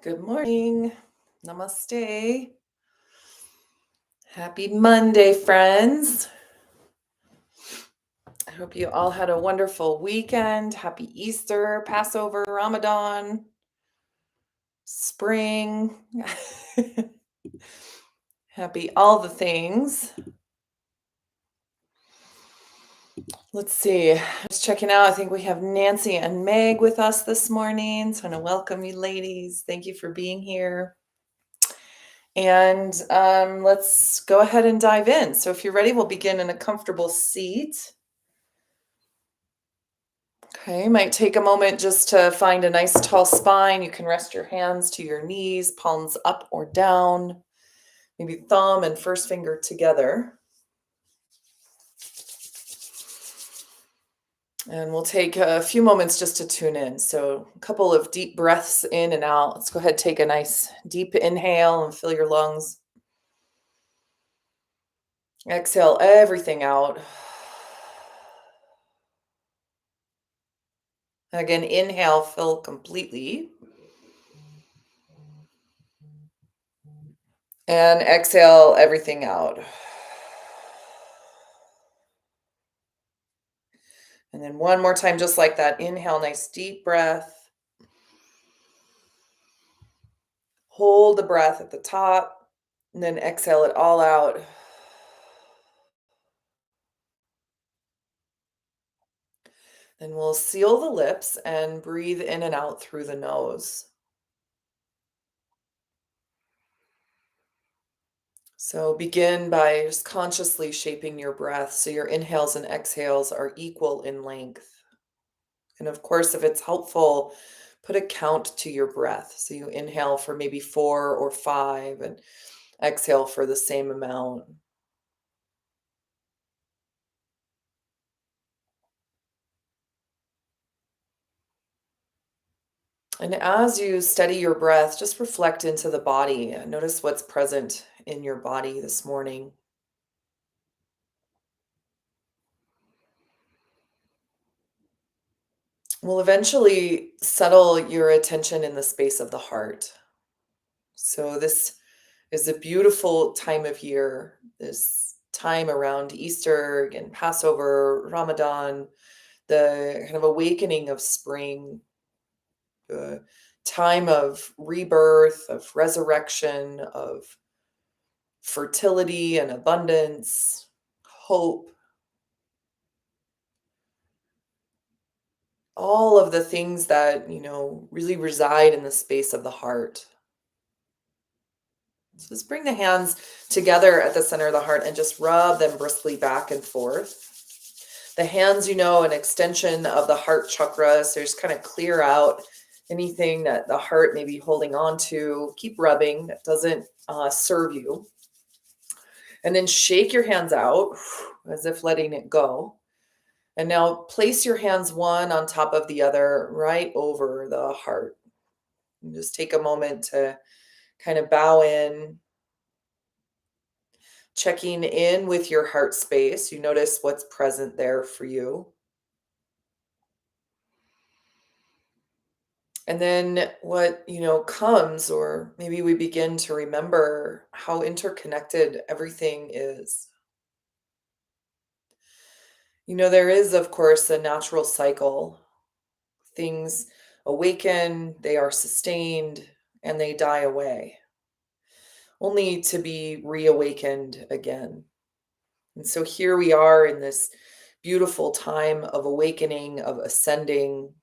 Good morning. Namaste. Happy Monday, friends. I hope you all had a wonderful weekend. Happy Easter, Passover, Ramadan, spring. Happy all the things. Let's see. I was checking out. I think we have Nancy and Meg with us this morning. So I want to welcome you, ladies. Thank you for being here. And let's go ahead and dive in. So if you're ready, we'll begin in a comfortable seat. Okay, might take a moment just to find a nice tall spine. You can rest your hands to your knees, palms up or down, maybe thumb and first finger together. And we'll take a few moments just to tune in. So a couple of deep breaths in and out. Let's go ahead, take a nice deep inhale and fill your lungs. Exhale everything out. Again, inhale, fill completely. And exhale everything out. And then one more time, just like that. Inhale, nice deep breath. Hold the breath at the top, and then exhale it all out. Then we'll seal the lips and breathe in and out through the nose. So begin by just consciously shaping your breath so your inhales and exhales are equal in length. And of course, if it's helpful, put a count to your breath. So you inhale for maybe 4 or 5 and exhale for the same amount. And as you steady your breath, just reflect into the body. Notice what's present in your body this morning. We'll eventually settle your attention in the space of the heart. So, this is a beautiful time of year, this time around Easter and Passover, Ramadan, the kind of awakening of spring, the time of rebirth, of resurrection, of fertility and abundance, hope, all of the things that, really reside in the space of the heart. So just bring the hands together at the center of the heart and just rub them briskly back and forth. The hands, an extension of the heart chakra. So just kind of clear out anything that the heart may be holding on to. Keep rubbing. That doesn't serve you. And then shake your hands out as if letting it go. And now place your hands one on top of the other right over the heart. And just take a moment to kind of bow in, checking in with your heart space. You notice what's present there for you. And then what, comes, or maybe we begin to remember how interconnected everything is. There is, of course, a natural cycle. Things awaken, they are sustained, and they die away, only to be reawakened again. And so here we are in this beautiful time of awakening, of ascending,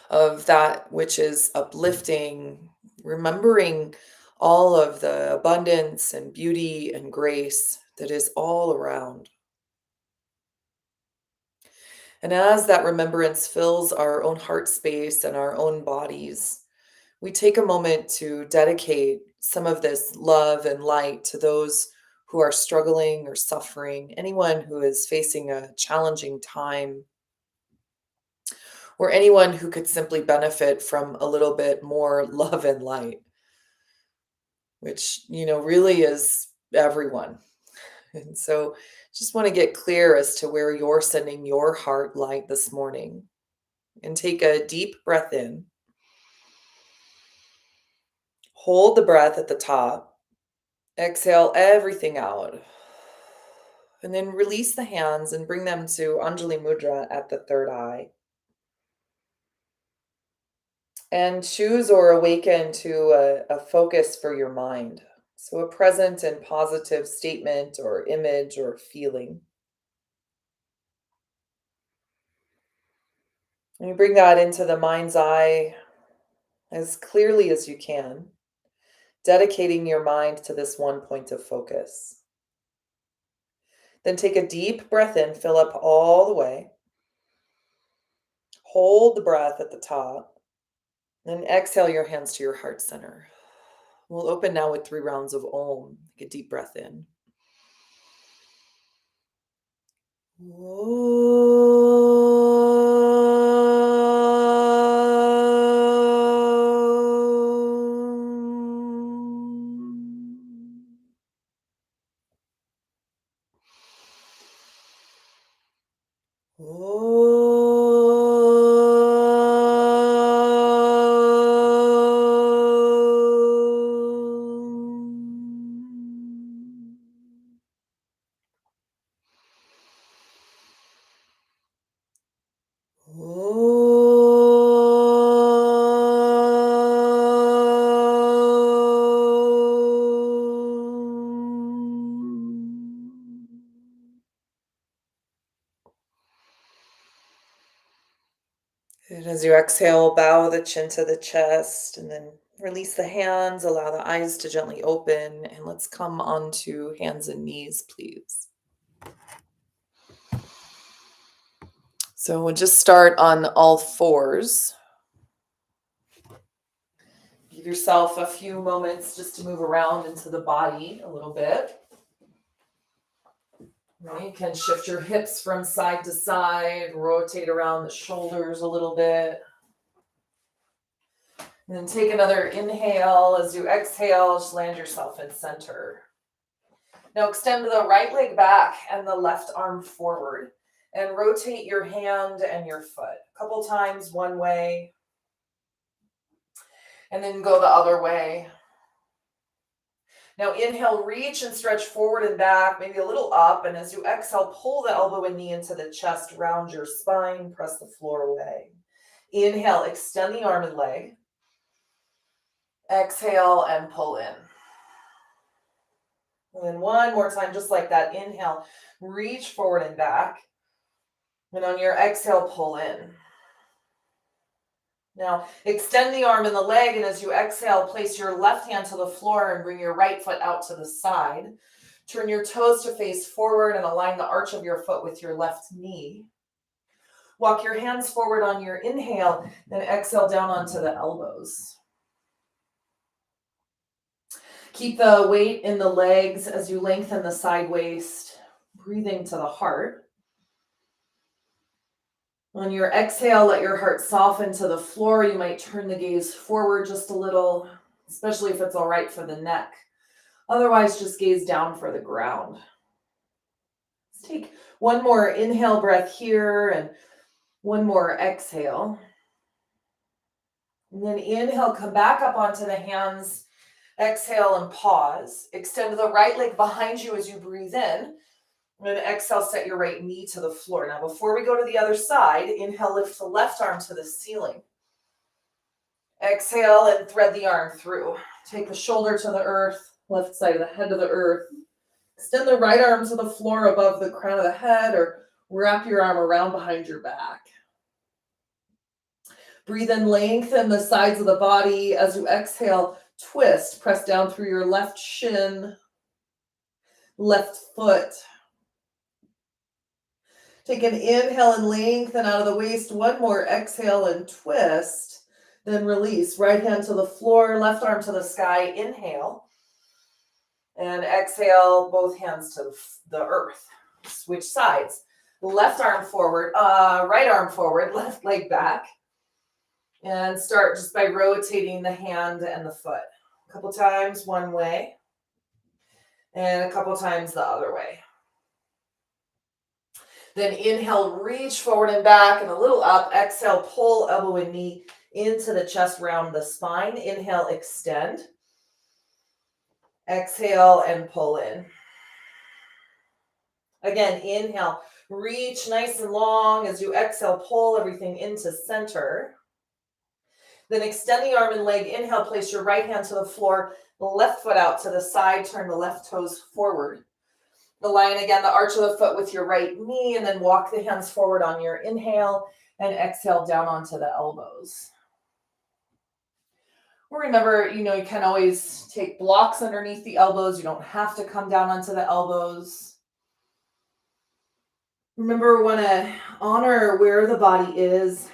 of that which is uplifting, remembering all of the abundance and beauty and grace that is all around. And as that remembrance fills our own heart space and our own bodies, we take a moment to dedicate some of this love and light to those who are struggling or suffering, anyone who is facing a challenging time, or anyone who could simply benefit from a little bit more love and light, which, really is everyone. And so just want to get clear as to where you're sending your heart light this morning. And take a deep breath in. Hold the breath at the top. Exhale everything out. And then release the hands and bring them to Anjali Mudra at the third eye. And choose or awaken to a focus for your mind. So a present and positive statement or image or feeling. And you bring that into the mind's eye as clearly as you can, dedicating your mind to this one point of focus. Then take a deep breath in, fill up all the way. Hold the breath at the top. Then exhale your hands to your heart center. We'll open now with 3 rounds of Om. Take a deep breath in. And as you exhale, bow the chin to the chest and then release the hands, allow the eyes to gently open, and let's come onto hands and knees, please. So we'll just start on all fours. Give yourself a few moments just to move around into the body a little bit. You can shift your hips from side to side, rotate around the shoulders a little bit. And then take another inhale. As you exhale, just land yourself in center. Now extend the right leg back and the left arm forward. And rotate your hand and your foot. A couple times one way. And then go the other way. Now inhale, reach and stretch forward and back, maybe a little up. And as you exhale, pull the elbow and knee into the chest, round your spine, press the floor away. Inhale, extend the arm and leg. Exhale and pull in. And then one more time, just like that. Inhale, reach forward and back. And on your exhale, pull in. Now, extend the arm and the leg, and as you exhale, place your left hand to the floor and bring your right foot out to the side. Turn your toes to face forward and align the arch of your foot with your left knee. Walk your hands forward on your inhale, then exhale down onto the elbows. Keep the weight in the legs as you lengthen the side waist, breathing to the heart. On your exhale, let your heart soften to the floor. You might turn the gaze forward just a little, especially if it's all right for the neck. Otherwise, just gaze down for the ground. Let's take one more inhale breath here and one more exhale. And then inhale, come back up onto the hands. Exhale and pause. Extend the right leg behind you as you breathe in. And then exhale, set your right knee to the floor. Now, before we go to the other side, inhale, lift the left arm to the ceiling. Exhale and thread the arm through. Take the shoulder to the earth, left side of the head to the earth. Extend the right arm to the floor above the crown of the head, or wrap your arm around behind your back. Breathe in, lengthen the sides of the body. As you exhale, twist, press down through your left shin, left foot. Take an inhale and lengthen out of the waist. One more exhale and twist. Then release. Right hand to the floor, left arm to the sky. Inhale. And exhale, both hands to the earth. Switch sides. Left arm forward, right arm forward, left leg back. And start just by rotating the hand and the foot. A couple times one way. And a couple times the other way. Then inhale, reach forward and back and a little up. Exhale, pull elbow and knee into the chest, round the spine. Inhale, extend. Exhale and pull in. Again, inhale, reach nice and long. As you exhale, pull everything into center. Then extend the arm and leg. Inhale, place your right hand to the floor, left foot out to the side, turn the left toes forward. Align again the arch of the foot with your right knee, and then walk the hands forward on your inhale and exhale down onto the elbows. Remember, you can always take blocks underneath the elbows. You don't have to come down onto the elbows. Remember, we want to honor where the body is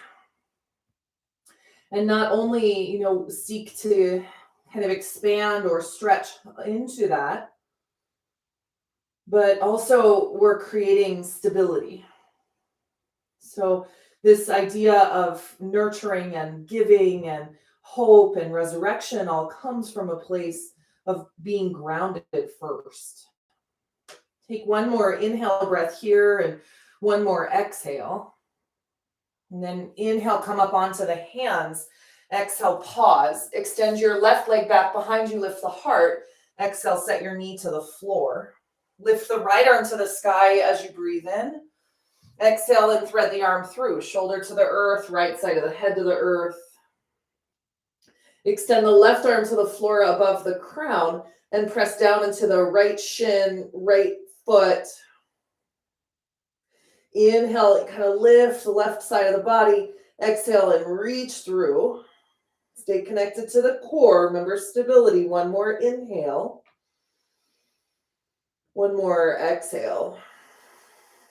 and not only, seek to kind of expand or stretch into that, but also we're creating stability. So this idea of nurturing and giving and hope and resurrection all comes from a place of being grounded first. Take one more inhale breath here and one more exhale. And then inhale, come up onto the hands. Exhale, pause. Extend your left leg back behind you, lift the heart. Exhale, set your knee to the floor. Lift the right arm to the sky as you breathe in. Exhale and thread the arm through, shoulder to the earth, right side of the head to the earth. Extend the left arm to the floor above the crown and press down into the right shin, right foot. Inhale, kind of lift the left side of the body. Exhale and reach through. Stay connected to the core. Remember stability. One more inhale. One more exhale.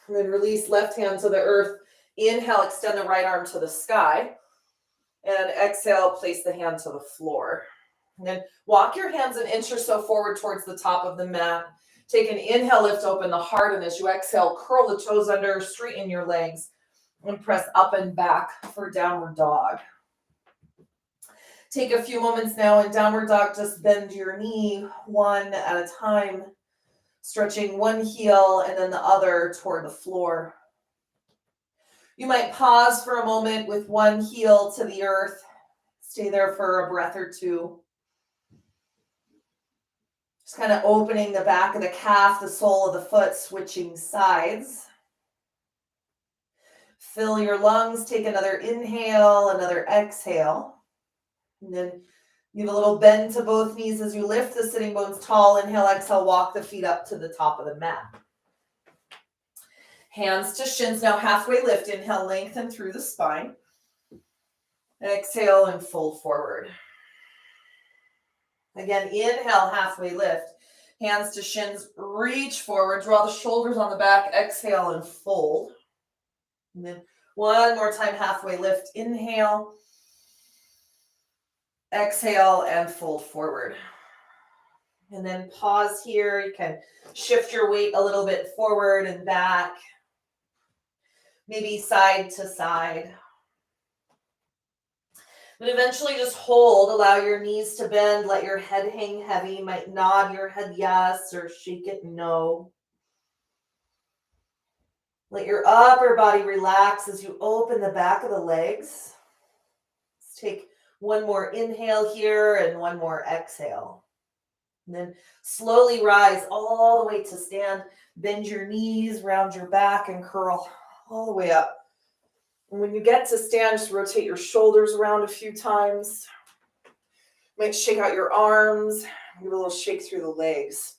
And then release left hand to the earth. Inhale, extend the right arm to the sky. And exhale, place the hand to the floor. And then walk your hands an inch or so forward towards the top of the mat. Take an inhale, lift open the heart, and as you exhale, curl the toes under, straighten your legs, and press up and back for downward dog. Take a few moments now in downward dog, just bend your knee one at a time, stretching one heel and then the other toward the floor. You might pause for a moment with one heel to the earth. Stay there for a breath or two. Just kind of opening the back of the calf, the sole of the foot, switching sides. Fill your lungs. Take another inhale, another exhale. And then give a little bend to both knees as you lift the sitting bones tall. Inhale, exhale, walk the feet up to the top of the mat. Hands to shins, now halfway lift. Inhale, lengthen through the spine. Exhale and fold forward. Again, inhale, halfway lift. Hands to shins, reach forward. Draw the shoulders on the back. Exhale and fold. And then one more time, halfway lift. Inhale. Exhale and fold forward. And then pause here. You can shift your weight a little bit forward and back. Maybe side to side. But eventually just hold, allow your knees to bend, let your head hang heavy. You might nod your head yes or shake it no. Let your upper body relax as you open the back of the legs. Let's take one more inhale here and one more exhale. And then slowly rise all the way to stand. Bend your knees, round your back, and curl all the way up. And when you get to stand, just rotate your shoulders around a few times. You might shake out your arms, give a little shake through the legs.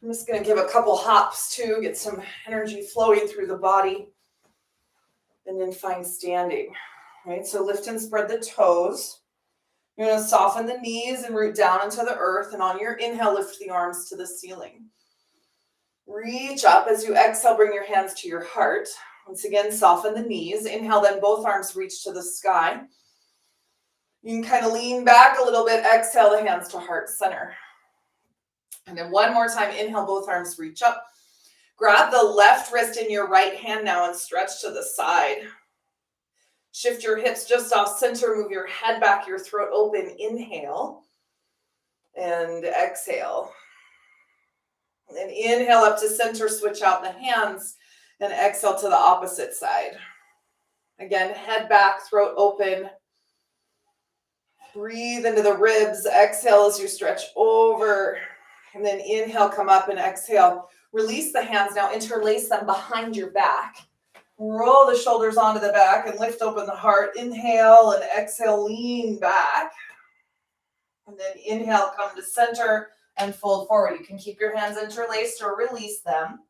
I'm just going to give a couple hops too, get some energy flowing through the body, and then find standing. Right, so lift and spread the toes. You're going to soften the knees and root down into the earth, and on your inhale, lift the arms to the ceiling. Reach up. As you exhale, bring your hands to your heart. Once again, soften the knees. Inhale, then both arms reach to the sky. You can kind of lean back a little bit. Exhale, the hands to heart center. And then one more time, inhale, both arms reach up. Grab the left wrist in your right hand now and stretch to the side. Shift your hips just off center. Move your head back, your throat open. Inhale and exhale. And then inhale up to center, switch out the hands. And exhale to the opposite side. Again, head back, throat open. Breathe into the ribs. Exhale as you stretch over. And then inhale, come up, and exhale. Release the hands now. Interlace them behind your back. Roll the shoulders onto the back and lift open the heart. Inhale and exhale, lean back. And then inhale, come to center and fold forward. You can keep your hands interlaced or release them.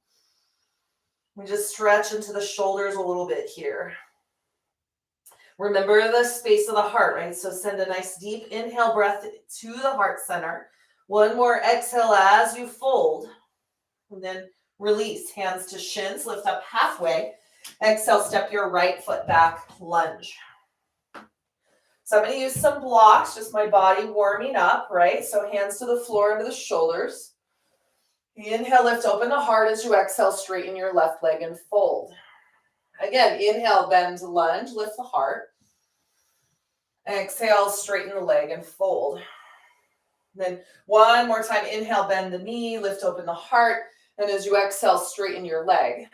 We just stretch into the shoulders a little bit here. Remember the space of the heart, right? So send a nice deep inhale breath to the heart center. One more exhale as you fold. And then release, hands to shins, lift up halfway. Exhale, step your right foot back, lunge. So I'm going to use some blocks, just my body warming up, right? So hands to the floor, into the shoulders. Inhale, lift open the heart as you exhale, straighten your left leg and fold. Again, inhale, bend, lunge, lift the heart. Exhale, straighten the leg and fold. Then one more time, inhale, bend the knee, lift open the heart. And as you exhale, straighten your leg.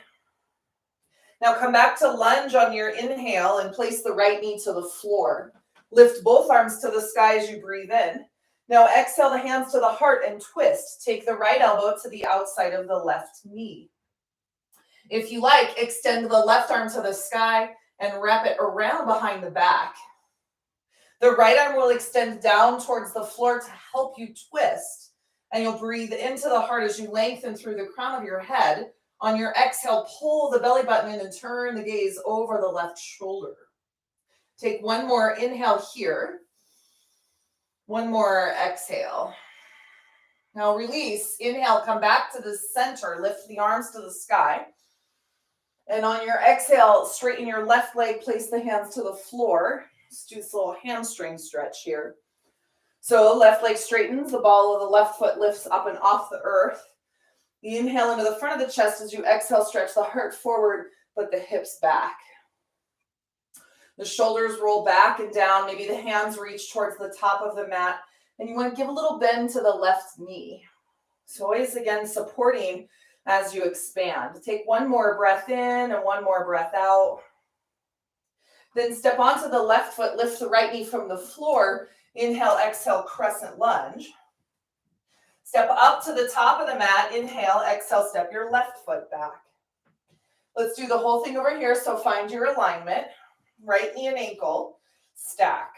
Now come back to lunge on your inhale and place the right knee to the floor. Lift both arms to the sky as you breathe in. Now exhale the hands to the heart and twist. Take the right elbow to the outside of the left knee. If you like, extend the left arm to the sky and wrap it around behind the back. The right arm will extend down towards the floor to help you twist. And you'll breathe into the heart as you lengthen through the crown of your head. On your exhale, pull the belly button in and turn the gaze over the left shoulder. Take one more inhale here. One more exhale. Now release. Inhale, come back to the center. Lift the arms to the sky. And on your exhale, straighten your left leg. Place the hands to the floor. Let's do this little hamstring stretch here. So left leg straightens. The ball of the left foot lifts up and off the earth. Inhale into the front of the chest. As you exhale, stretch the heart forward, but the hips back. The shoulders roll back and down. Maybe the hands reach towards the top of the mat. And you want to give a little bend to the left knee. So always, again, supporting as you expand. Take one more breath in and one more breath out. Then step onto the left foot. Lift the right knee from the floor. Inhale, exhale, crescent lunge. Step up to the top of the mat. Inhale, exhale, step your left foot back. Let's do the whole thing over here. So find your alignment. Right knee and ankle. Stack.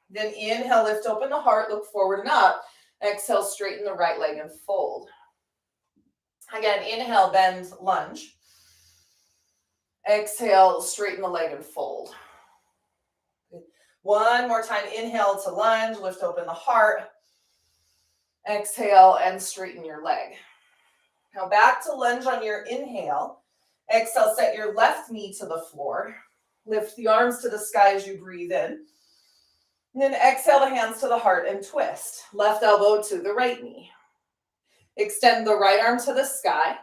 Then inhale, lift open the heart. Look forward and up. Exhale, straighten the right leg and fold. Again, inhale, bend, lunge. Exhale, straighten the leg and fold. One more time. Inhale to lunge. Lift open the heart. Exhale and straighten your leg. Now back to lunge on your inhale. Exhale, set your left knee to the floor. Lift the arms to the sky as you breathe in. And then exhale the hands to the heart and twist. Left elbow to the right knee. Extend the right arm to the sky.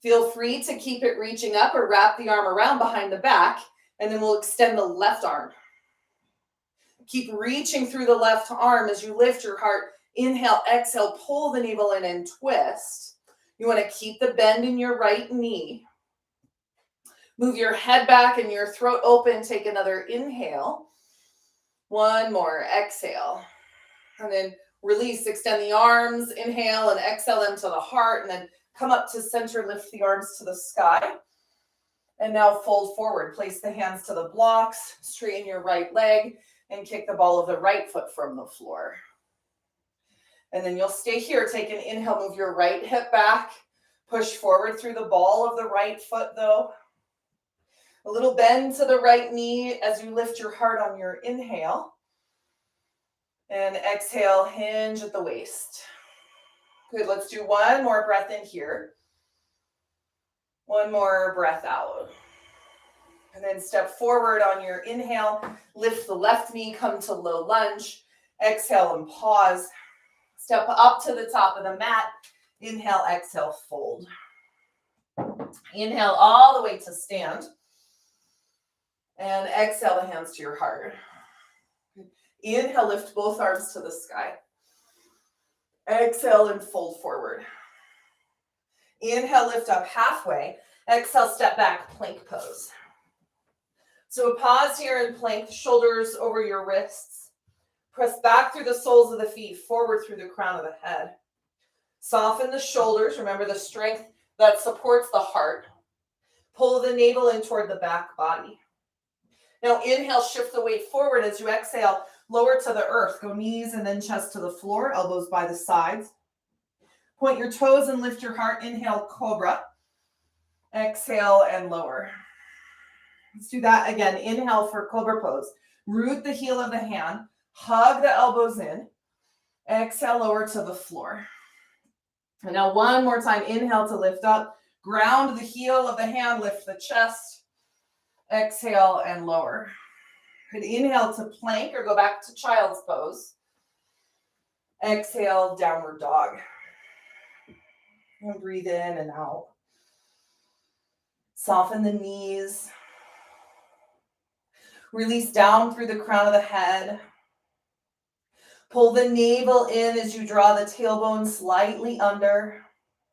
Feel free to keep it reaching up or wrap the arm around behind the back. And then we'll extend the left arm. Keep reaching through the left arm as you lift your heart. Inhale, exhale, pull the navel in and twist. You want to keep the bend in your right knee. Move your head back and your throat open. Take another inhale. One more, exhale. And then release, extend the arms, inhale and exhale them to the heart. And then come up to center, lift the arms to the sky. And now fold forward. Place the hands to the blocks, straighten your right leg, and kick the ball of the right foot from the floor. And then you'll stay here. Take an inhale, move your right hip back. Push forward through the ball of the right foot though. A little bend to the right knee as you lift your heart on your inhale. And exhale, hinge at the waist. Good, let's do one more breath in here. One more breath out. And then step forward on your inhale. Lift the left knee, come to low lunge. Exhale and pause. Step up to the top of the mat. Inhale, exhale, fold. Inhale all the way to stand. And exhale the hands to your heart. Inhale, lift both arms to the sky. Exhale and fold forward. Inhale, lift up halfway. Exhale, step back, plank pose. So a pause here in plank, shoulders over your wrists. Press back through the soles of the feet, forward through the crown of the head. Soften the shoulders. Remember the strength that supports the heart. Pull the navel in toward the back body. Now inhale, shift the weight forward. As you exhale, lower to the earth. Go knees and then chest to the floor, elbows by the sides. Point your toes and lift your heart. Inhale, cobra. Exhale and lower. Let's do that again. Inhale for cobra pose. Root the heel of the hand. Hug the elbows in. Exhale, lower to the floor. And now one more time. Inhale to lift up. Ground the heel of the hand. Lift the chest. Exhale and lower. And inhale to plank or go back to child's pose. Exhale, downward dog. And breathe in and out. Soften the knees. Release down through the crown of the head. Pull the navel in as you draw the tailbone slightly under.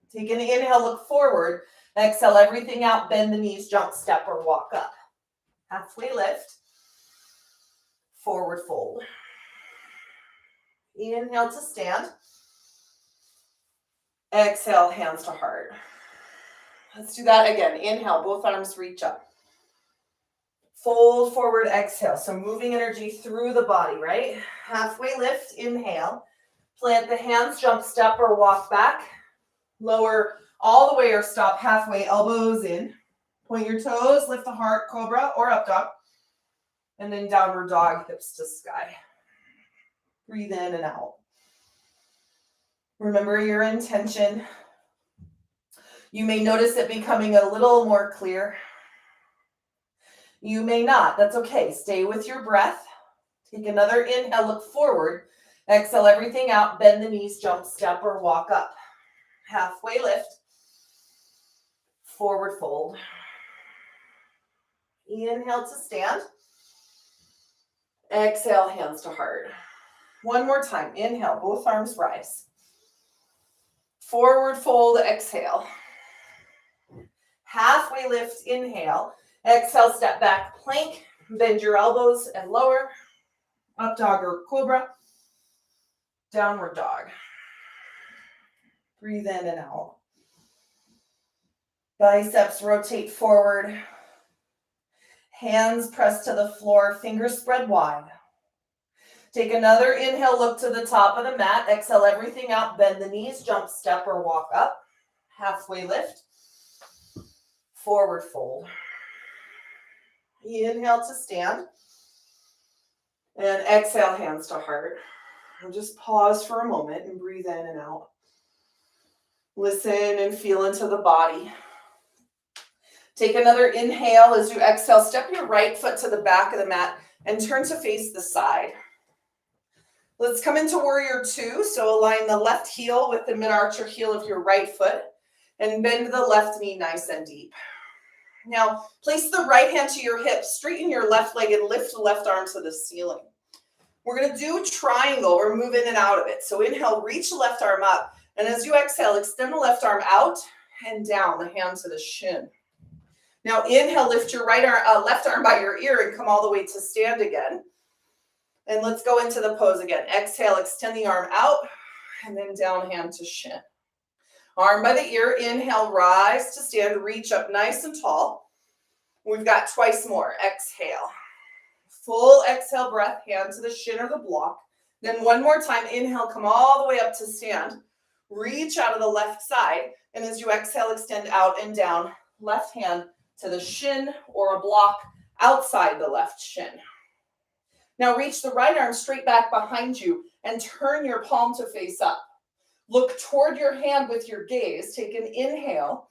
Take an inhale, look forward. Exhale everything out, bend the knees, jump, step, or walk up. Halfway lift. Forward fold. Inhale to stand. Exhale, hands to heart. Let's do that again. Inhale, both arms reach up. Fold forward, exhale. So moving energy through the body, right? Halfway lift, inhale. Plant the hands, jump, step, or walk back. Lower all the way or stop halfway, elbows in. Point your toes, lift the heart, cobra or up dog. And then downward dog, hips to sky. Breathe in and out. Remember your intention. You may notice it becoming a little more clear. You may not. That's okay. Stay with your breath. Take another inhale, look forward. Exhale everything out. Bend the knees, jump, step, or walk up. Halfway lift. Forward fold. Inhale to stand. Exhale, hands to heart. One more time. Inhale, both arms rise. Forward fold, exhale. Halfway lift, inhale. Exhale, step back, plank. Bend your elbows and lower. Up dog or cobra. Downward dog. Breathe in and out. Biceps rotate forward. Hands press to the floor, fingers spread wide. Take another inhale, look to the top of the mat. Exhale everything out, bend the knees, jump, step, or walk up. Halfway lift. Forward fold. Inhale to stand. And exhale, hands to heart. And just pause for a moment and breathe in and out. Listen and feel into the body. Take another inhale as you exhale. Step your right foot to the back of the mat and turn to face the side. Let's come into warrior two. So align the left heel with the mid-arch or heel of your right foot and bend the left knee nice and deep. Now, place the right hand to your hip, straighten your left leg, and lift the left arm to the ceiling. We're going to do triangle. We're moving in and out of it. So inhale, reach the left arm up. And as you exhale, extend the left arm out and down, the hand to the shin. Now inhale, lift your left arm by your ear and come all the way to stand again. And let's go into the pose again. Exhale, extend the arm out and then down, hand to shin. Arm by the ear, inhale, rise to stand, reach up nice and tall. We've got twice more. Exhale. Full exhale breath, hand to the shin or the block. Then one more time, inhale, come all the way up to stand. Reach out of the left side. And as you exhale, extend out and down. Left hand to the shin or a block outside the left shin. Now reach the right arm straight back behind you and turn your palm to face up. Look toward your hand with your gaze. Take an inhale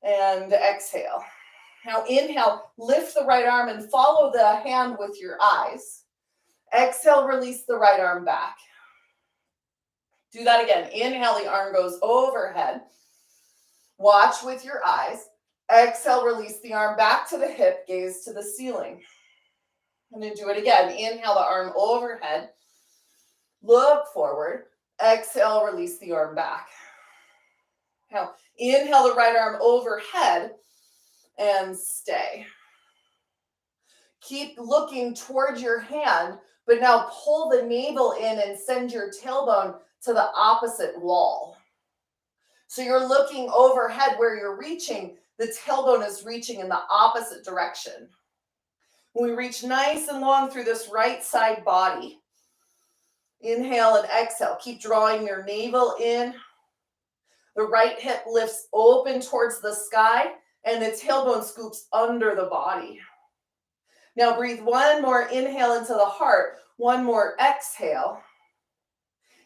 and exhale. Now inhale, lift the right arm and follow the hand with your eyes. Exhale, release the right arm back. Do that again. Inhale, the arm goes overhead. Watch with your eyes. Exhale, release the arm back to the hip, gaze to the ceiling. And then do it again. Inhale, the arm overhead. Look forward. Exhale, release the arm back. Now, inhale the right arm overhead and stay. Keep looking towards your hand But now pull the navel in and send your tailbone to the opposite wall. So you're looking overhead where you're reaching, the tailbone is reaching in the opposite direction. When we reach nice and long through this right side body, inhale and exhale. Keep drawing your navel in. The right hip lifts open towards the sky, and the tailbone scoops under the body. Now breathe one more inhale into the heart, one more exhale.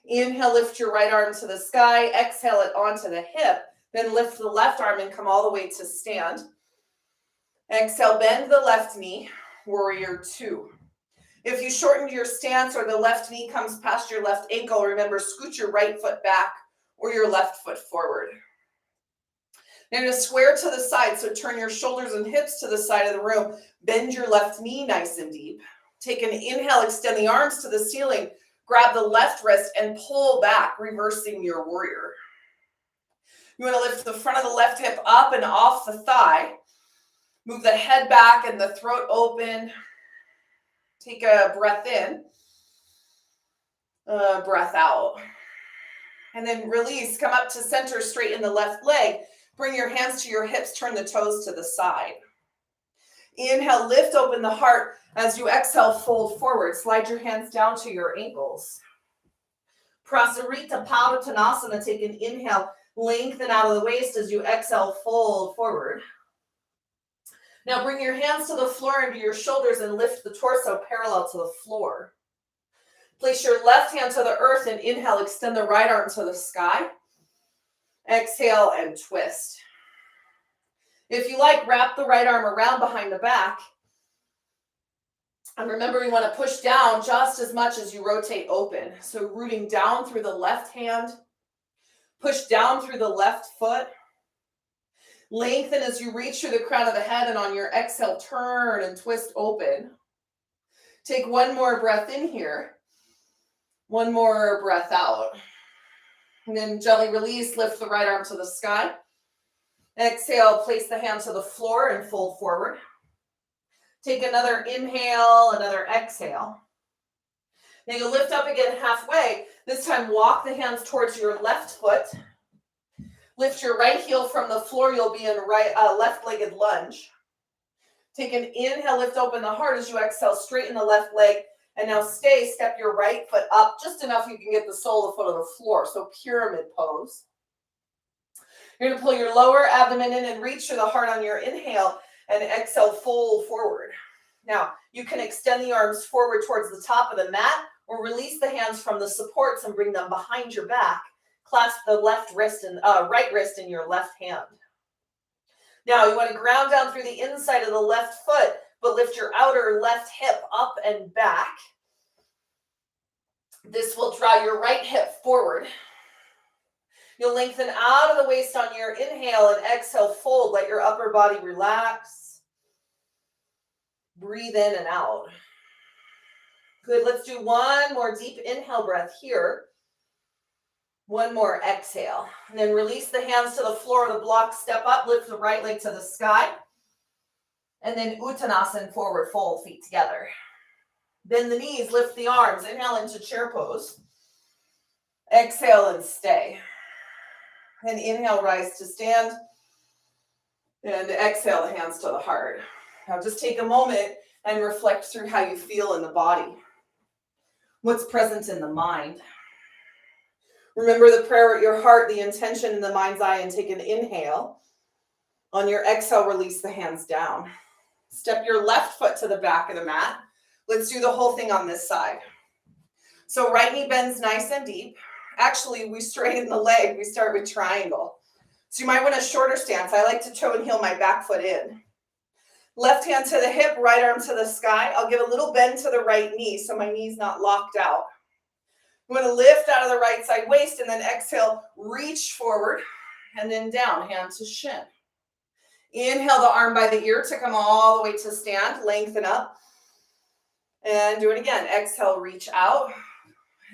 Inhale, lift your right arm to the sky, exhale it onto the hip, then lift the left arm and come all the way to stand. Exhale, bend the left knee, warrior two. If you shortened your stance or the left knee comes past your left ankle, remember, scoot your right foot back or your left foot forward. Now to square to the side, so turn your shoulders and hips to the side of the room. Bend your left knee nice and deep. Take an inhale, extend the arms to the ceiling. Grab the left wrist and pull back, reversing your warrior. You want to lift the front of the left hip up and off the thigh. Move the head back and the throat open. Take a breath in, breath out. And then release, come up to center, straighten the left leg. Bring your hands to your hips, turn the toes to the side. Inhale, lift open the heart. As you exhale, fold forward. Slide your hands down to your ankles. Prasarita Padottanasana, take an inhale, lengthen out of the waist. As you exhale, fold forward. Now bring your hands to the floor under your shoulders and lift the torso parallel to the floor. Place your left hand to the earth and inhale, extend the right arm to the sky. Exhale and twist. If you like, wrap the right arm around behind the back. And remember, you want to push down just as much as you rotate open. So rooting down through the left hand, push down through the left foot. Lengthen as you reach through the crown of the head, and on your exhale, turn and twist open. Take one more breath in here. One more breath out. And then gently release, lift the right arm to the sky. Exhale, place the hand to the floor and fold forward. Take another inhale, another exhale. Then you'll lift up again halfway. This time, walk the hands towards your left foot. Lift your right heel from the floor. You'll be in left-legged lunge. Take an inhale, lift open the heart. As you exhale, straighten the left leg. And now step your right foot up just enough you can get the sole of the foot on the floor. So pyramid pose. You're going to pull your lower abdomen in and reach to the heart on your inhale, and exhale, fold forward. Now, you can extend the arms forward towards the top of the mat, or release the hands from the supports and bring them behind your back. Clasp the left wrist and right wrist in your left hand. Now, you want to ground down through the inside of the left foot, but lift your outer left hip up and back. This will draw your right hip forward. You'll lengthen out of the waist on your inhale and exhale, fold. Let your upper body relax. Breathe in and out. Good, let's do one more deep inhale breath here. One more exhale. And then release the hands to the floor of the block, step up, lift the right leg to the sky. And then Uttanasana, forward fold, feet together. Bend the knees, lift the arms, inhale into chair pose. Exhale and stay. And inhale, rise to stand. And exhale, the hands to the heart. Now just take a moment and reflect through how you feel in the body. What's present in the mind? Remember the prayer at your heart, the intention in the mind's eye, and take an inhale. On your exhale, release the hands down. Step your left foot to the back of the mat. Let's do the whole thing on this side. So right knee bends nice and deep. Actually, we straighten the leg. We start with triangle. So you might want a shorter stance. I like to toe and heel my back foot in. Left hand to the hip, right arm to the sky. I'll give a little bend to the right knee so my knee's not locked out. I'm going to lift out of the right side waist and then exhale, reach forward and then down, hand to shin. Inhale the arm by the ear to come all the way to stand, lengthen up. And do it again. Exhale, reach out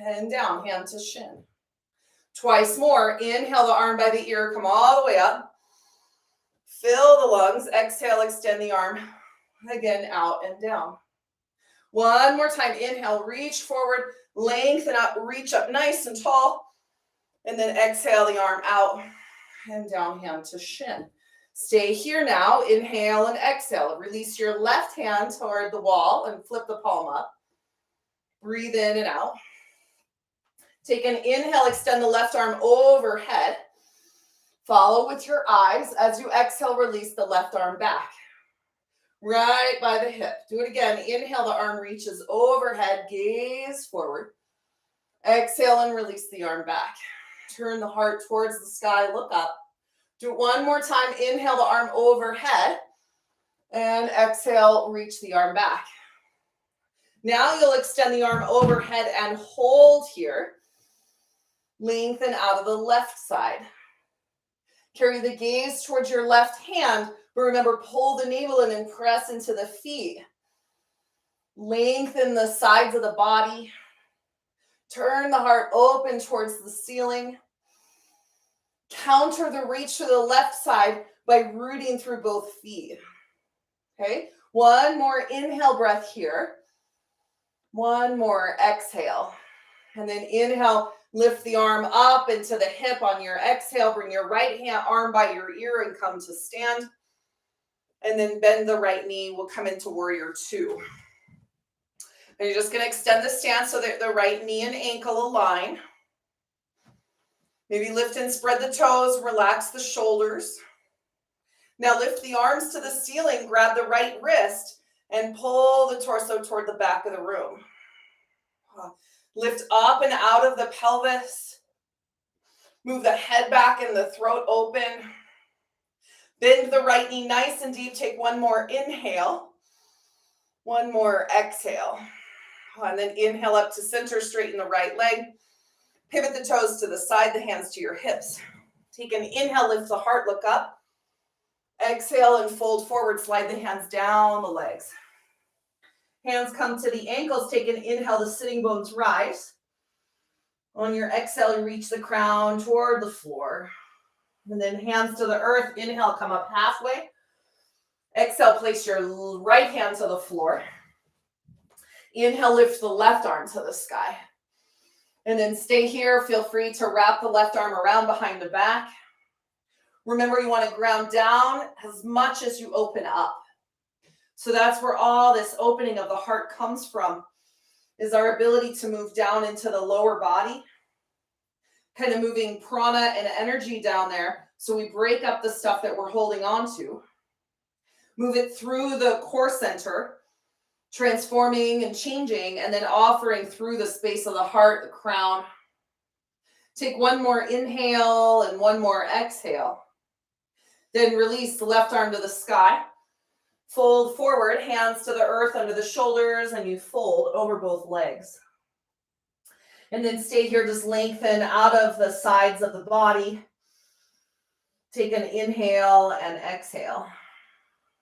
and down, hand to shin. Twice more. Inhale the arm by the ear, come all the way up. Fill the lungs. Exhale, extend the arm. Again, out and down. One more time. Inhale, reach forward, lengthen up, reach up nice and tall. And then exhale the arm out and down hand to shin. Stay here now. Inhale and exhale. Release your left hand toward the wall and flip the palm up. Breathe in and out. Take an inhale, extend the left arm overhead. Follow with your eyes. As you exhale, release the left arm back. Right by the hip. Do it again. Inhale, the arm reaches overhead, gaze forward. Exhale and release the arm back. Turn the heart towards the sky, look up. Do it one more time. Inhale, the arm overhead. And exhale, reach the arm back. Now you'll extend the arm overhead and hold here. Lengthen out of the left side. Carry the gaze towards your left hand, but remember, pull the navel in and press into the feet. Lengthen the sides of the body. Turn the heart open towards the ceiling. Counter the reach to the left side by rooting through both feet. Okay, one more inhale breath here. One more exhale. And then inhale, lift the arm up into the hip on your exhale. Bring your right hand arm by your ear and come to stand. And then bend the right knee. We'll come into warrior two. And you're just going to extend the stance so that the right knee and ankle align. Maybe lift and spread the toes. Relax the shoulders. Now lift the arms to the ceiling. Grab the right wrist and pull the torso toward the back of the room. Lift up and out of the pelvis. Move the head back and the throat open. Bend the right knee nice and deep. Take one more inhale. One more exhale. And then inhale up to center. Straighten the right leg. Pivot the toes to the side, the hands to your hips. Take an inhale, lift the heart, look up. Exhale and fold forward. Slide the hands down the legs. Hands come to the ankles. Take an inhale, the sitting bones rise. On your exhale, you reach the crown toward the floor. And then hands to the earth. Inhale, come up halfway. Exhale, place your right hand to the floor. Inhale, lift the left arm to the sky. And then stay here. Feel free to wrap the left arm around behind the back. Remember, you want to ground down as much as you open up. So that's where all this opening of the heart comes from, is our ability to move down into the lower body, kind of moving prana and energy down there. So we break up the stuff that we're holding on to, move it through the core center, transforming and changing, and then offering through the space of the heart, the crown. Take one more inhale and one more exhale. Then release the left arm to the sky. Fold forward, hands to the earth under the shoulders, and you fold over both legs. And then stay here, just lengthen out of the sides of the body. Take an inhale and exhale.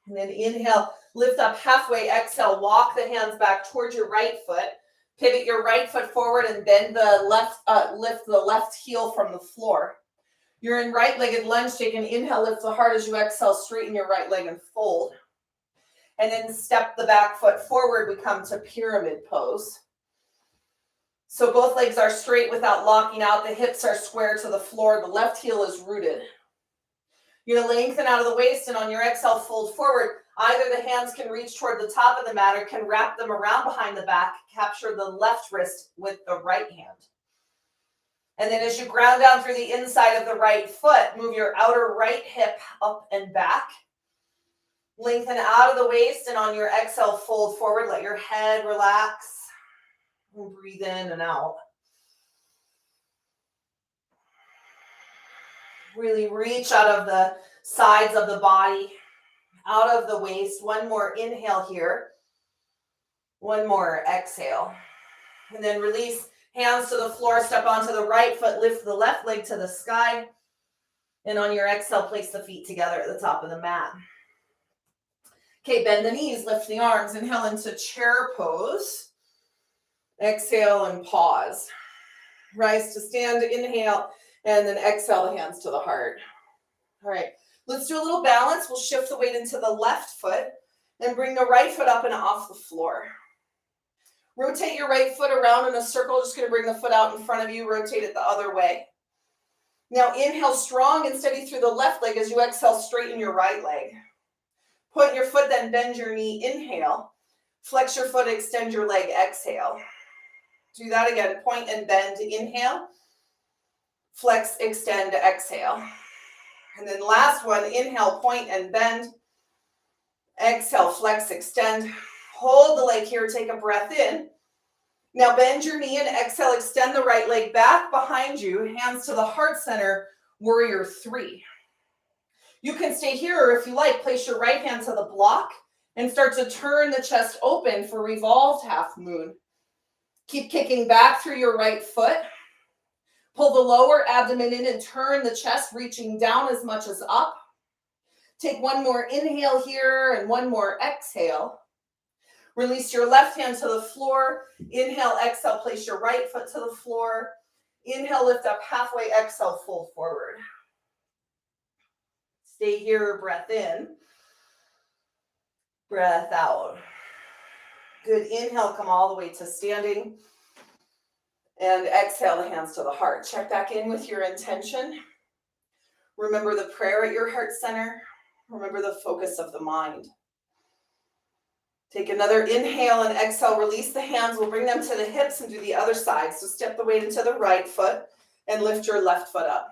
And then inhale, lift up halfway, exhale, walk the hands back towards your right foot. Pivot your right foot forward and bend the left, lift the left heel from the floor. You're in right-legged lunge. Take an inhale, lift the heart as you exhale, straighten your right leg and fold. And then step the back foot forward. We come to pyramid pose. So both legs are straight without locking out. The hips are square to the floor. The left heel is rooted. You're going to lengthen out of the waist, and on your exhale, fold forward. Either the hands can reach toward the top of the mat or can wrap them around behind the back. Capture the left wrist with the right hand. And then as you ground down through the inside of the right foot, move your outer right hip up and back. Lengthen out of the waist, and on your exhale, fold forward. Let your head relax. And breathe in and out. Really reach out of the sides of the body, out of the waist. One more inhale here. One more exhale. And then release, hands to the floor, step onto the right foot, lift the left leg to the sky. And on your exhale, place the feet together at the top of the mat. Okay, bend the knees, lift the arms, inhale into chair pose. Exhale and pause. Rise to stand, inhale, and then exhale the hands to the heart. All right, let's do a little balance. We'll shift the weight into the left foot and bring the right foot up and off the floor. Rotate your right foot around in a circle. Just going to bring the foot out in front of you. Rotate it the other way. Now inhale strong and steady through the left leg. As you exhale, straighten your right leg. Point your foot, then bend your knee. Inhale. Flex your foot, extend your leg. Exhale. Do that again. Point and bend. Inhale. Flex, extend, exhale. And then last one. Inhale, point and bend. Exhale, flex, extend. Hold the leg here. Take a breath in. Now bend your knee and exhale. Extend the right leg back behind you. Hands to the heart center. Warrior 3. You can stay here, or if you like, place your right hand to the block and start to turn the chest open for revolved half moon. Keep kicking back through your right foot. Pull the lower abdomen in and turn the chest, reaching down as much as up. Take one more inhale here and one more exhale. Release your left hand to the floor. Inhale, exhale, place your right foot to the floor. Inhale, lift up halfway, exhale, fold forward. Stay here, breath in. Breath out. Good, inhale, come all the way to standing. And exhale, the hands to the heart. Check back in with your intention. Remember the prayer at your heart center. Remember the focus of the mind. Take another inhale and exhale. Release the hands. We'll bring them to the hips and do the other side. So step the weight into the right foot and lift your left foot up.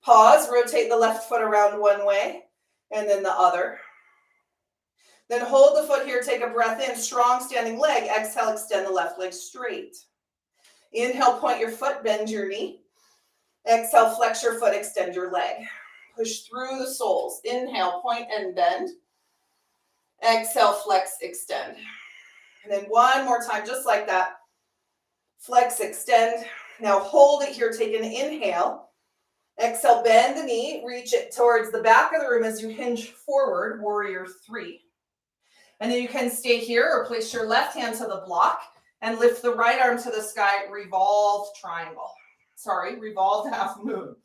Pause. Rotate the left foot around one way and then the other. Then hold the foot here. Take a breath in. Strong standing leg. Exhale. Extend the left leg straight. Inhale. Point your foot. Bend your knee. Exhale. Flex your foot. Extend your leg. Push through the soles. Inhale. Point and bend. Exhale, flex, extend. And then one more time, just like that. Flex, extend. Now hold it here. Take an inhale. Exhale, bend the knee. Reach it towards the back of the room as you hinge forward, warrior 3. And then you can stay here or place your left hand to the block and lift the right arm to the sky, revolved triangle. Sorry, revolved half moon.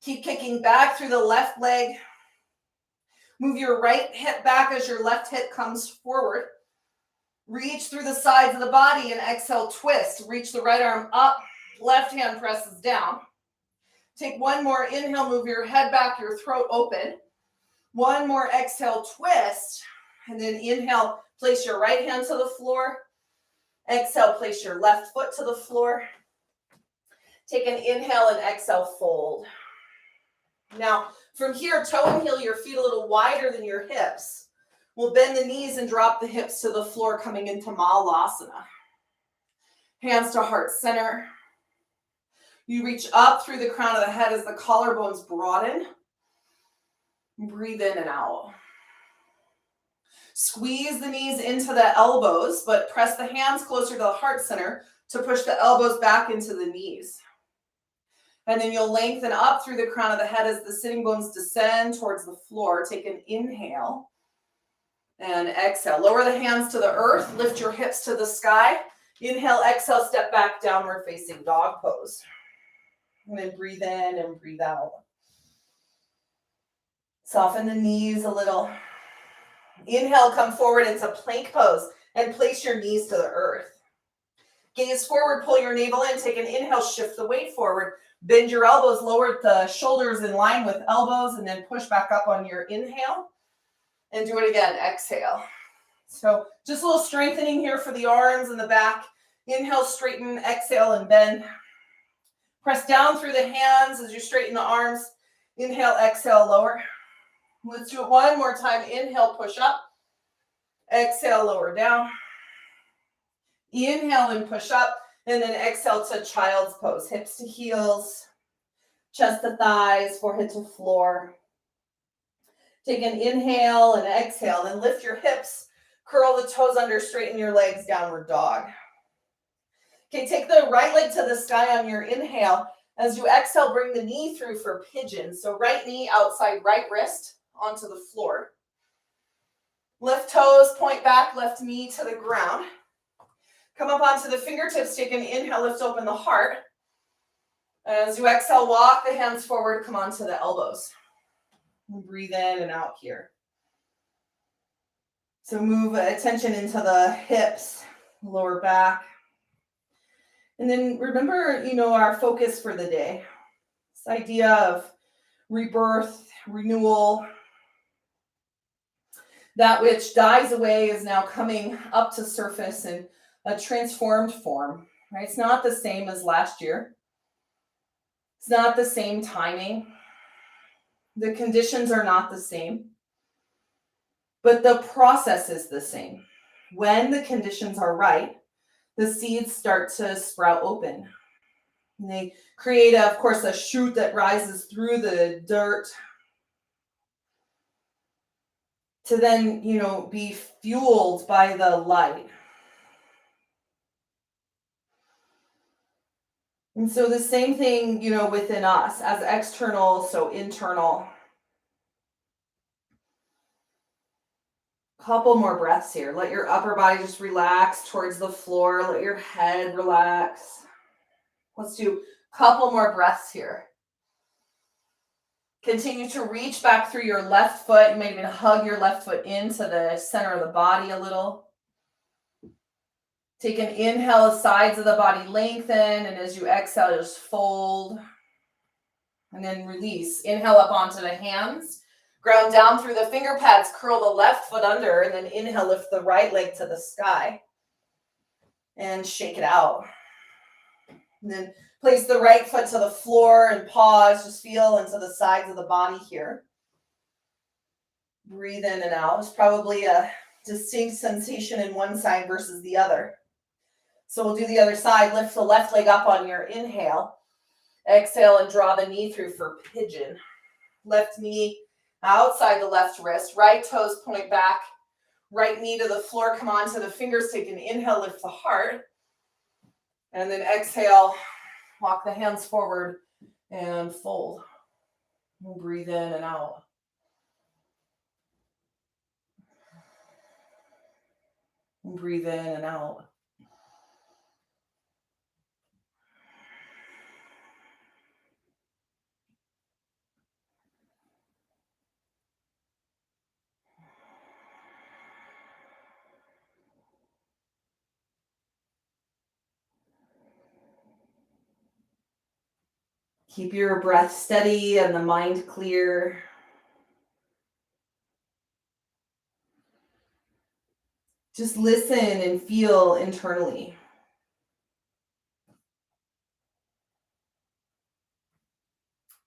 Keep kicking back through the left leg. Move your right hip back as your left hip comes forward. Reach through the sides of the body and exhale, twist. Reach the right arm up, left hand presses down. Take one more inhale, move your head back, your throat open. One more exhale, twist. And then inhale, place your right hand to the floor. Exhale, place your left foot to the floor. Take an inhale and exhale, fold. Now, from here, toe and heel your feet a little wider than your hips. We'll bend the knees and drop the hips to the floor, coming into Malasana. Hands to heart center. You reach up through the crown of the head as the collarbones broaden. Breathe in and out. Squeeze the knees into the elbows, but press the hands closer to the heart center to push the elbows back into the knees. And then you'll lengthen up through the crown of the head as the sitting bones descend towards the floor. Take an inhale and exhale. Lower the hands to the earth. Lift your hips to the sky. Inhale, exhale, step back, downward facing dog pose. And then breathe in and breathe out. Soften the knees a little. Inhale, come forward into plank pose and place your knees to the earth. Gaze forward, pull your navel in. Take an inhale, shift the weight forward. Bend your elbows, lower the shoulders in line with elbows, and then push back up on your inhale. And do it again, exhale. So just a little strengthening here for the arms and the back. Inhale, straighten, exhale, and bend. Press down through the hands as you straighten the arms. Inhale, exhale, lower. Let's do it one more time. Inhale, push up. Exhale, lower down. Inhale and push up. And then exhale to child's pose. Hips to heels, chest to thighs, forehead to floor. Take an inhale and exhale. Then lift your hips, curl the toes under, straighten your legs, downward dog. Okay, take the right leg to the sky on your inhale. As you exhale, bring the knee through for pigeon. So right knee outside right wrist onto the floor. Left toes, point back, left knee to the ground. Come up onto the fingertips, take an inhale, lift open the heart. As you exhale, walk the hands forward, come onto the elbows. And breathe in and out here. So move attention into the hips, lower back. And then remember, our focus for the day. This idea of rebirth, renewal. That which dies away is now coming up to surface in a transformed form, right? It's not the same as last year. It's not the same timing. The conditions are not the same. But the process is the same. When the conditions are right, the seeds start to sprout open. And they create, of course, a shoot that rises through the dirt to then, be fueled by the light. And so the same thing, within us, as external, so internal. Couple more breaths here. Let your upper body just relax towards the floor. Let your head relax. Let's do a couple more breaths here. Continue to reach back through your left foot. You may even hug your left foot into the center of the body a little. Take an inhale, the sides of the body lengthen, and as you exhale, just fold. And then release. Inhale up onto the hands. Ground down through the finger pads, curl the left foot under, and then inhale, lift the right leg to the sky. And shake it out. And then place the right foot to the floor and pause. Just feel into the sides of the body here. Breathe in and out. There's probably a distinct sensation in one side versus the other. So we'll do the other side. Lift the left leg up on your inhale. Exhale and draw the knee through for pigeon. Left knee outside the left wrist. Right toes point back. Right knee to the floor. Come on to the fingers. Take an inhale. Lift the heart. And then exhale. Walk the hands forward and fold. And breathe in and out. And breathe in and out. Keep your breath steady and the mind clear. Just listen and feel internally.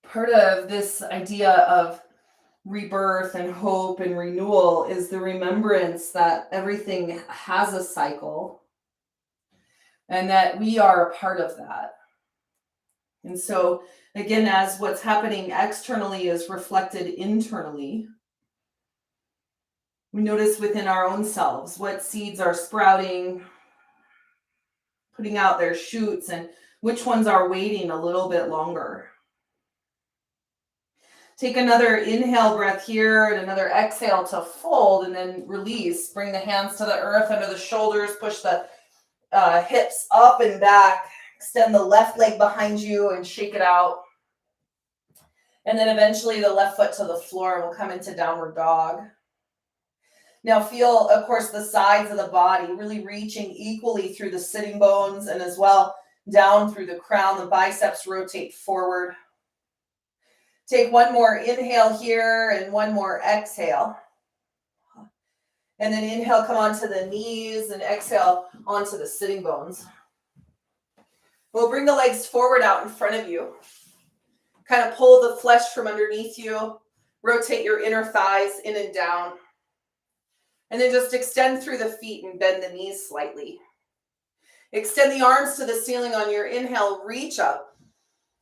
Part of this idea of rebirth and hope and renewal is the remembrance that everything has a cycle and that we are a part of that. And so, again, as what's happening externally is reflected internally, we notice within our own selves what seeds are sprouting, putting out their shoots, and which ones are waiting a little bit longer. Take another inhale breath here and another exhale to fold, and then release. Bring the hands to the earth under the shoulders. Push the hips up and back. Extend the left leg behind you and shake it out. And then eventually the left foot to the floor, and we'll come into downward dog. Now feel, of course, the sides of the body really reaching equally through the sitting bones and as well down through the crown. The biceps rotate forward. Take one more inhale here and one more exhale. And then inhale, come onto the knees, and exhale onto the sitting bones. We'll bring the legs forward out in front of you. Kind of pull the flesh from underneath you. Rotate your inner thighs in and down. And then just extend through the feet and bend the knees slightly. Extend the arms to the ceiling on your inhale. Reach up.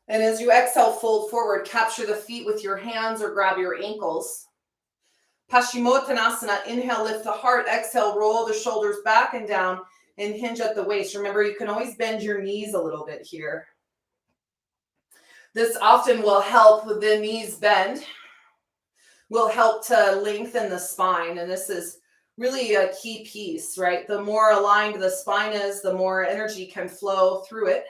And as you exhale, fold forward. Capture the feet with your hands or grab your ankles. Paschimottanasana. Inhale, lift the heart. Exhale, roll the shoulders back and down and hinge at the waist. Remember, you can always bend your knees a little bit here. This often will help with the knees bend. Will help to lengthen the spine. And this is really a key piece, right? The more aligned the spine is, the more energy can flow through it.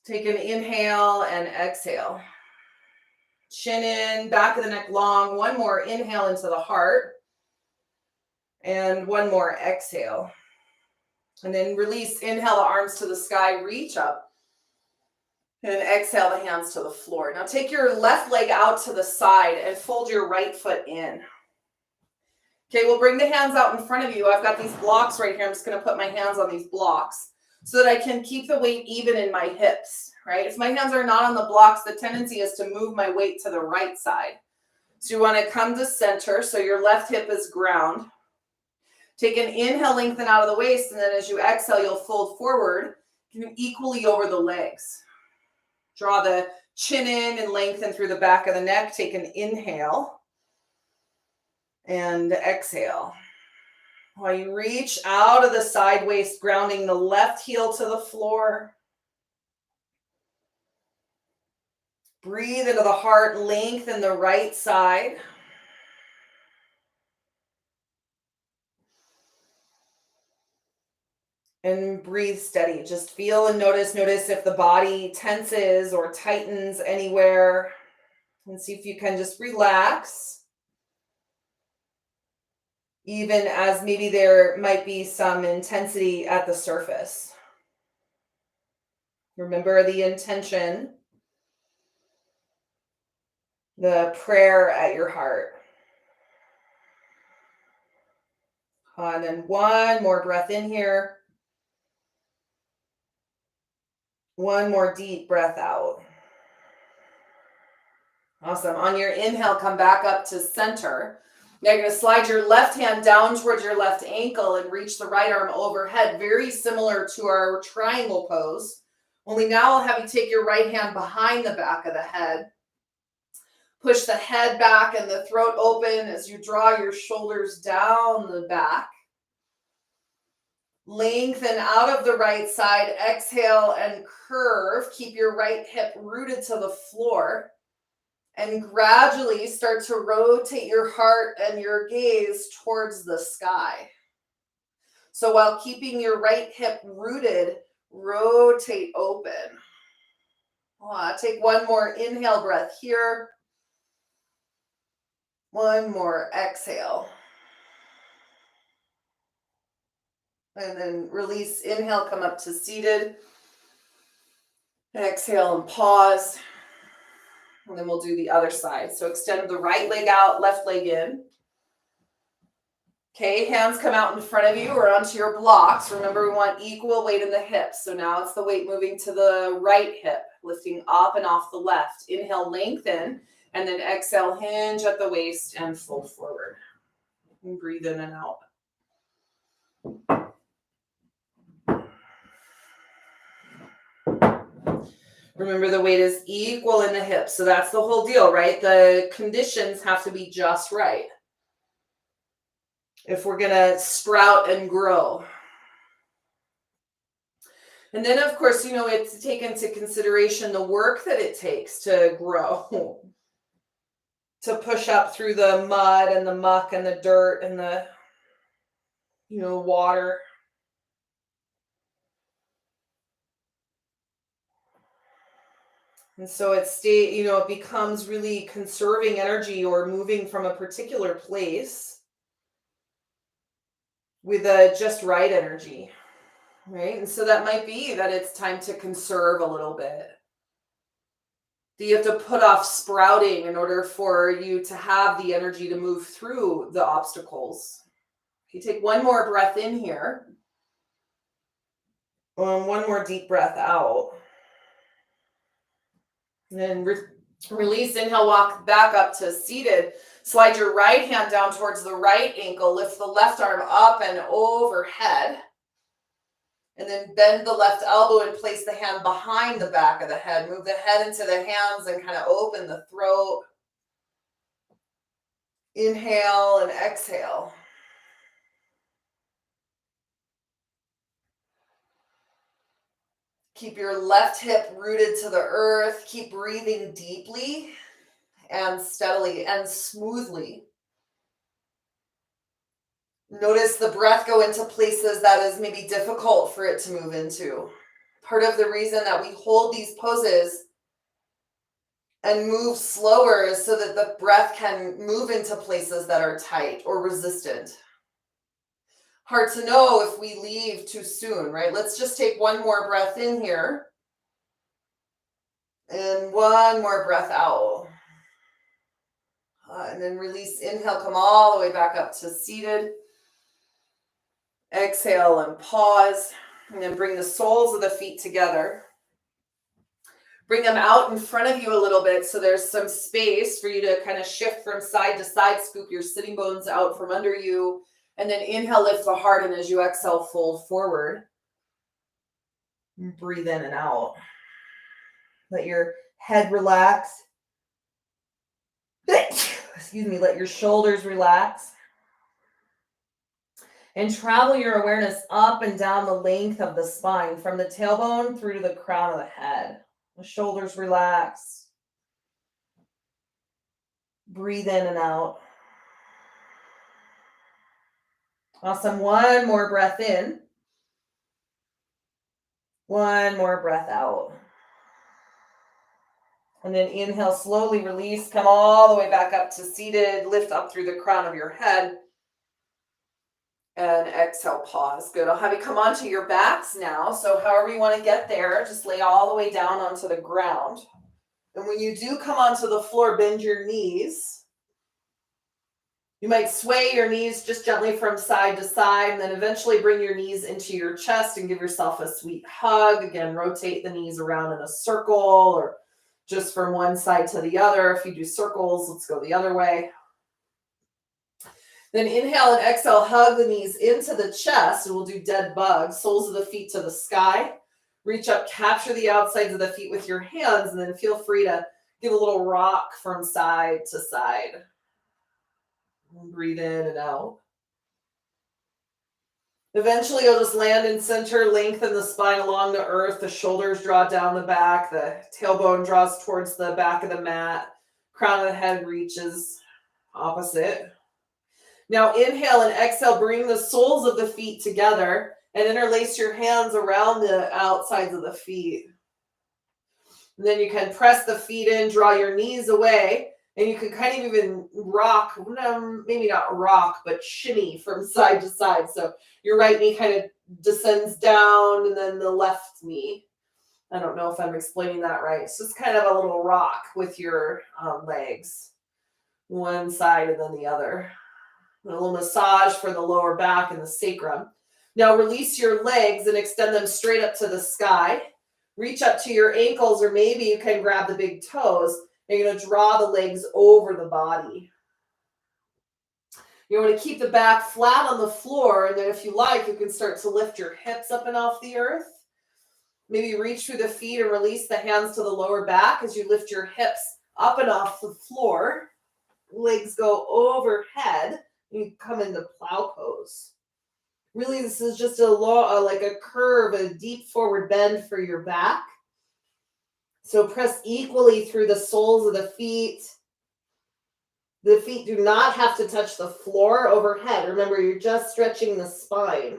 Take an inhale and exhale. Chin in, back of the neck long. One more inhale into the heart. And one more exhale. And then release, inhale the arms to the sky, reach up. And then exhale the hands to the floor. Now take your left leg out to the side and fold your right foot in. Okay, we'll bring the hands out in front of you. I've got these blocks right here. I'm just going to put my hands on these blocks so that I can keep the weight even in my hips, right? If my hands are not on the blocks, the tendency is to move my weight to the right side. So you want to come to center so your left hip is ground. Take an inhale, lengthen out of the waist, and then as you exhale, you'll fold forward equally over the legs. Draw the chin in and lengthen through the back of the neck. Take an inhale and exhale. While you reach out of the side waist, grounding the left heel to the floor. Breathe into the heart, lengthen the right side. And breathe steady. Just feel and notice if the body tenses or tightens anywhere. And see if you can just relax. Even as maybe there might be some intensity at the surface. Remember the intention, the prayer at your heart. And then one more breath in here. One more deep breath out. Awesome. On your inhale, come back up to center. Now you're going to slide your left hand down towards your left ankle and reach the right arm overhead. Very similar to our triangle pose. Only now I'll have you take your right hand behind the back of the head. Push the head back and the throat open as you draw your shoulders down the back. Lengthen out of the right side, exhale and curve. Keep your right hip rooted to the floor and gradually start to rotate your heart and your gaze towards the sky. So while keeping your right hip rooted, rotate open. Take one more inhale breath here. One more exhale. And then release, inhale, come up to seated. Exhale and pause. And then we'll do the other side. So extend the right leg out, left leg in. Okay, hands come out in front of you or onto your blocks. Remember, we want equal weight in the hips. So now it's the weight moving to the right hip, lifting up and off the left. Inhale, lengthen, and then exhale, hinge at the waist and fold forward. And breathe in and out. Remember, the weight is equal in the hips. So that's the whole deal, right? The conditions have to be just right if we're going to sprout and grow. And then, of course, it's to take into consideration the work that it takes to grow, to push up through the mud and the muck and the dirt and the, water. And so it becomes really conserving energy or moving from a particular place with a just right energy, right? And so that might be that it's time to conserve a little bit. Do you have to put off sprouting in order for you to have the energy to move through the obstacles? You take one more breath in here. One more deep breath out. And then release, inhale, walk back up to seated. Slide your right hand down towards the right ankle. Lift the left arm up and overhead. And then bend the left elbow and place the hand behind the back of the head. Move the head into the hands and kind of open the throat. Inhale and exhale. Keep your left hip rooted to the earth. Keep breathing deeply and steadily and smoothly. Notice the breath go into places that is maybe difficult for it to move into. Part of the reason that we hold these poses and move slower is so that the breath can move into places that are tight or resistant. Hard to know if we leave too soon, right? Let's just take one more breath in here. And one more breath out. And then release, inhale, come all the way back up to seated. Exhale and pause. And then bring the soles of the feet together. Bring them out in front of you a little bit so there's some space for you to kind of shift from side to side, scoop your sitting bones out from under you. And then inhale, lift the heart, and as you exhale, fold forward. Breathe in and out. Let your head relax. Excuse me, let your shoulders relax. And travel your awareness up and down the length of the spine, from the tailbone through to the crown of the head. The shoulders relax. Breathe in and out. Awesome. One more breath in. One more breath out. And then inhale, slowly release. Come all the way back up to seated. Lift up through the crown of your head. And exhale, pause. Good. I'll have you come onto your backs now. So however you want to get there, just lay all the way down onto the ground. And when you do come onto the floor, bend your knees. You might sway your knees just gently from side to side, and then eventually bring your knees into your chest and give yourself a sweet hug. Again, rotate the knees around in a circle or just from one side to the other. If you do circles, let's go the other way. Then inhale and exhale, hug the knees into the chest, and we'll do dead bug. Soles of the feet to the sky. Reach up, capture the outsides of the feet with your hands, and then feel free to give a little rock from side to side. Breathe in and out. Eventually, you'll just land in center, lengthen the spine along the earth. The shoulders draw down the back. The tailbone draws towards the back of the mat. Crown of the head reaches opposite. Now, inhale and exhale. Bring the soles of the feet together and interlace your hands around the outsides of the feet. And then you can press the feet in, draw your knees away. And you can kind of even rock, maybe not rock, but shimmy from side to side. So your right knee kind of descends down, and then the left knee. I don't know if I'm explaining that right. It's just kind of a little rock with your legs. One side and then the other. A little massage for the lower back and the sacrum. Now release your legs and extend them straight up to the sky. Reach up to your ankles, or maybe you can grab the big toes. You're going to draw the legs over the body. You want to keep the back flat on the floor, and then if you like, you can start to lift your hips up and off the earth. Maybe reach through the feet and release the hands to the lower back as you lift your hips up and off the floor. Legs go overhead, and you come into plow pose. Really, this is just like a curve, a deep forward bend for your back. So press equally through the soles of the feet. The feet do not have to touch the floor overhead. Remember, you're just stretching the spine.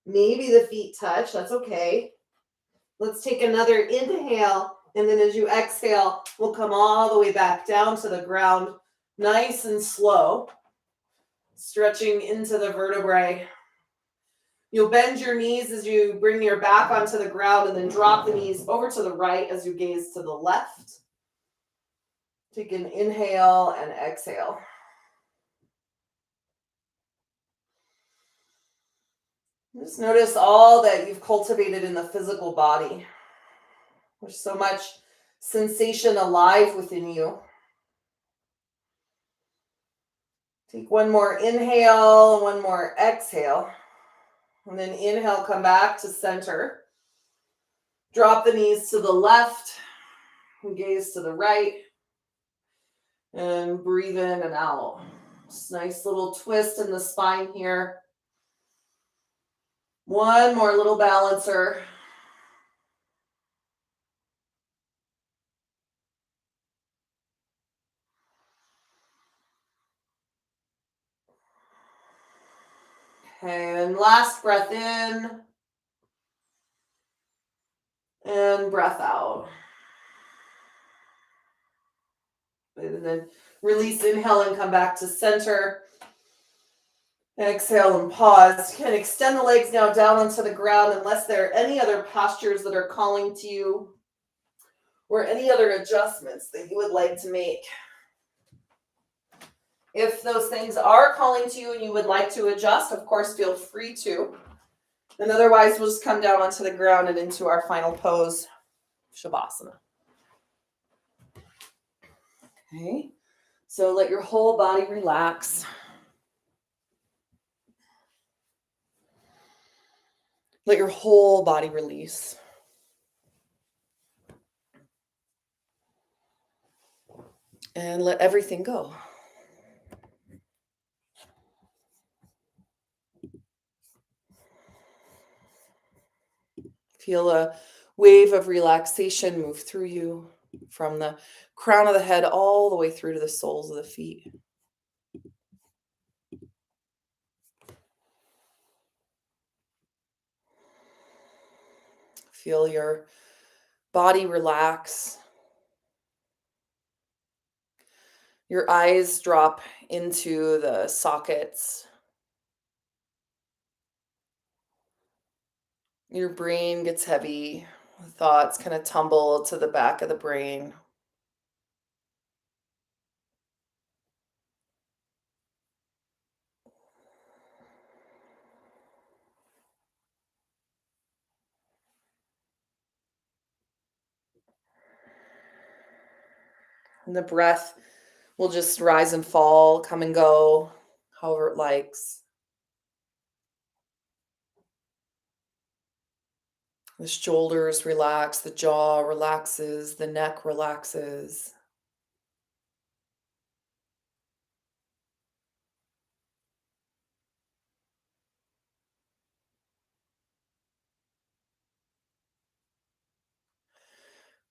Maybe the feet touch. That's okay. Let's take another inhale. And then as you exhale, we'll come all the way back down to the ground. Nice and slow. Stretching into the vertebrae. You'll bend your knees as you bring your back onto the ground, and then drop the knees over to the right as you gaze to the left. Take an inhale and exhale. Just notice all that you've cultivated in the physical body. There's so much sensation alive within you. Take one more inhale, one more exhale. And then inhale, come back to center. Drop the knees to the left and gaze to the right. And breathe in and out. Just nice little twist in the spine here. One more little balancer. Okay, and last breath in. And breath out. And then release, inhale, and come back to center. Exhale and pause. You can extend the legs now down onto the ground unless there are any other postures that are calling to you or any other adjustments that you would like to make. If those things are calling to you and you would like to adjust, of course, feel free to. And otherwise, we'll just come down onto the ground and into our final pose, Shavasana. Okay, so let your whole body relax. Let your whole body release. And let everything go. Feel a wave of relaxation move through you from the crown of the head all the way through to the soles of the feet. Feel your body relax. Your eyes drop into the sockets. Your brain gets heavy. Thoughts kind of tumble to the back of the brain. And the breath will just rise and fall, come and go, however it likes. The shoulders relax, the jaw relaxes, the neck relaxes.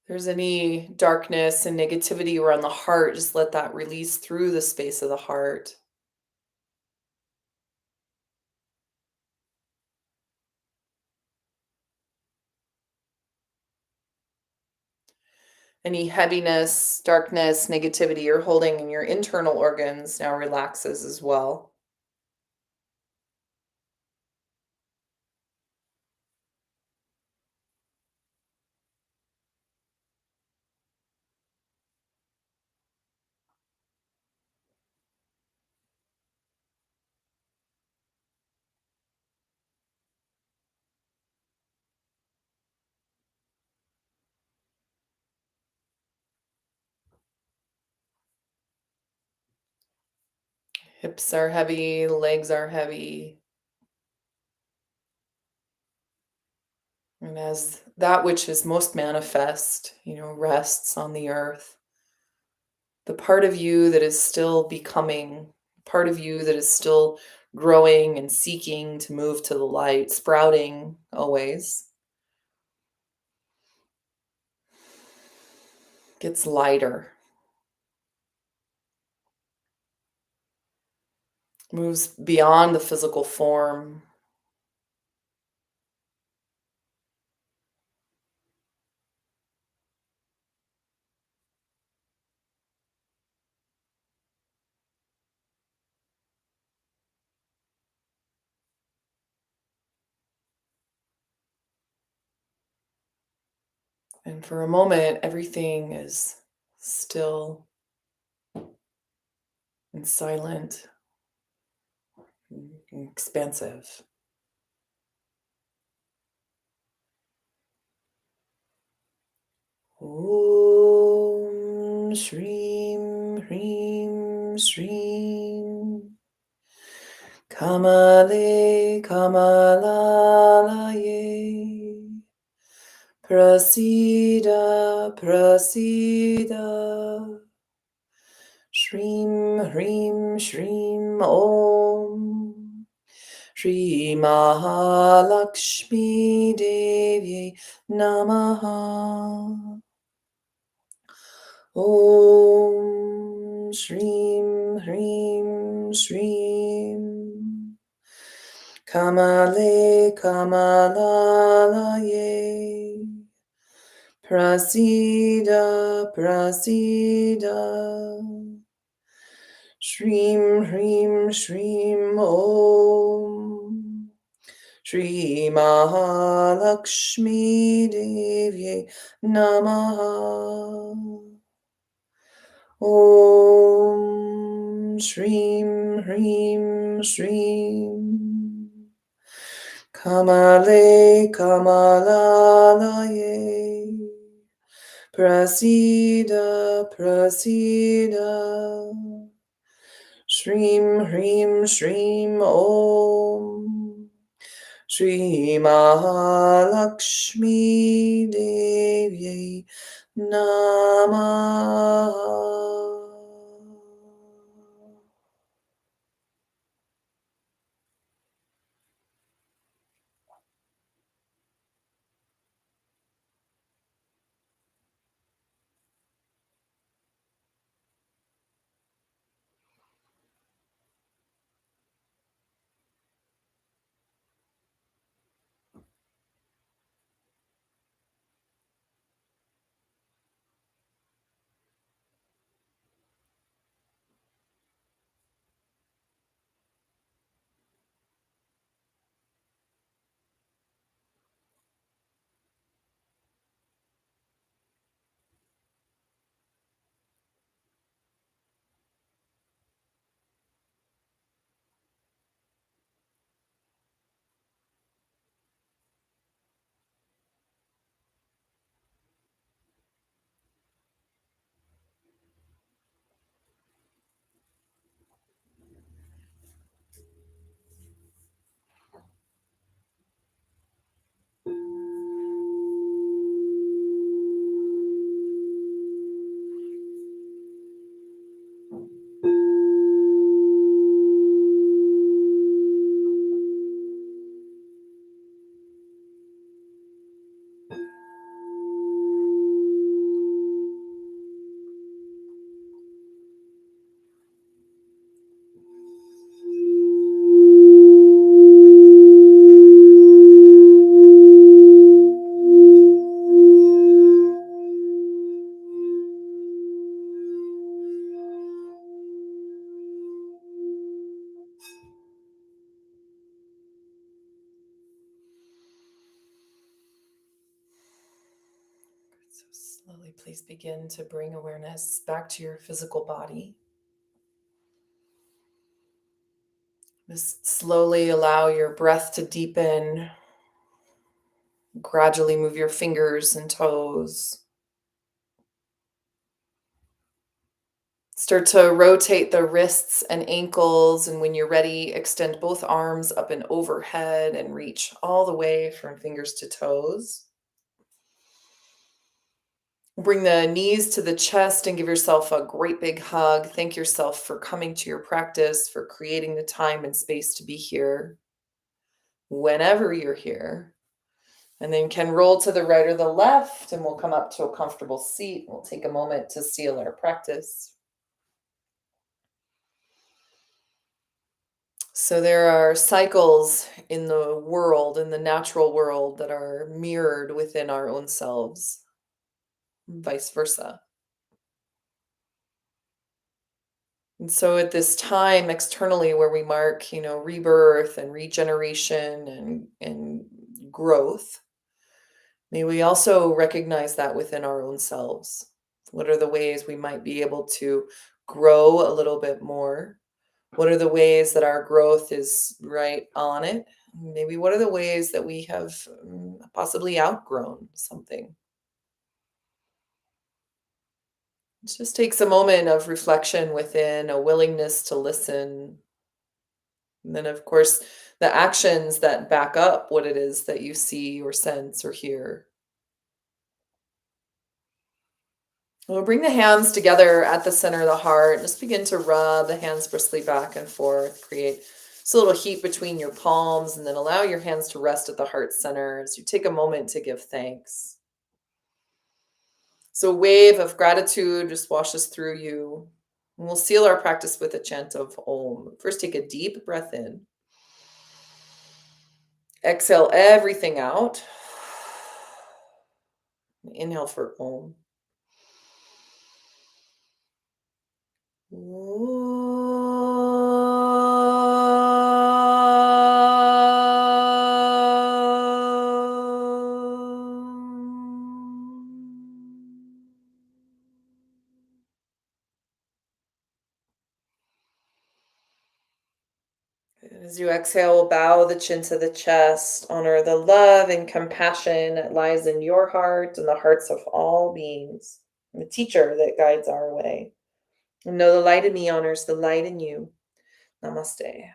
If there's any darkness and negativity around the heart, just let that release through the space of the heart. Any heaviness, darkness, negativity you're holding in your internal organs now relaxes as well. Hips are heavy, legs are heavy. And as that which is most manifest, rests on the earth, the part of you that is still becoming, part of you that is still growing and seeking to move to the light, sprouting always, gets lighter, moves beyond the physical form. And for a moment, everything is still and silent and expansive. Om Shrim Hrim Shrim Kamale Kamalalaye Prasida Prasida Shrim Hrim Shrim Om Shri Mahalakshmi Devi Namaha Om Shrim Hrim Shrim Kamale Kamalalaye Prasida Prasida Shrim Hrim Shrim Om. Shri Mahalakshmi Devye Namaha. Om Shrim Hrim Shrim Kamale Kamalalaye Prasida Prasida Shrim Hrim Shrim Om Shri Mahalakshmi Devye Namaha. So slowly, please begin to bring awareness back to your physical body. Just slowly allow your breath to deepen. Gradually move your fingers and toes. Start to rotate the wrists and ankles. And when you're ready, extend both arms up and overhead and reach all the way from fingers to toes. Bring the knees to the chest and give yourself a great big hug. Thank yourself for coming to your practice, for creating the time and space to be here whenever you're here. And then can roll to the right or the left, and we'll come up to a comfortable seat. We'll take a moment to seal our practice. So there are cycles in the world, in the natural world, that are mirrored within our own selves, vice versa. And so at this time externally where we mark, rebirth and regeneration and growth, may we also recognize that within our own selves. What are the ways we might be able to grow a little bit more? What are the ways that our growth is right on it? Maybe what are the ways that we have possibly outgrown something? It just takes a moment of reflection within, a willingness to listen. And then, of course, the actions that back up what it is that you see or sense or hear. We'll bring the hands together at the center of the heart. Just begin to rub the hands briskly back and forth. Create just a little heat between your palms, and then allow your hands to rest at the heart center as you take a moment to give thanks. So a wave of gratitude just washes through you. And we'll seal our practice with a chant of Om. First, take a deep breath in. Exhale everything out. Inhale for Om. Om. And as you exhale, we'll bow the chin to the chest, honor the love and compassion that lies in your heart and the hearts of all beings, and the teacher that guides our way. And know the light in me honors the light in you. Namaste.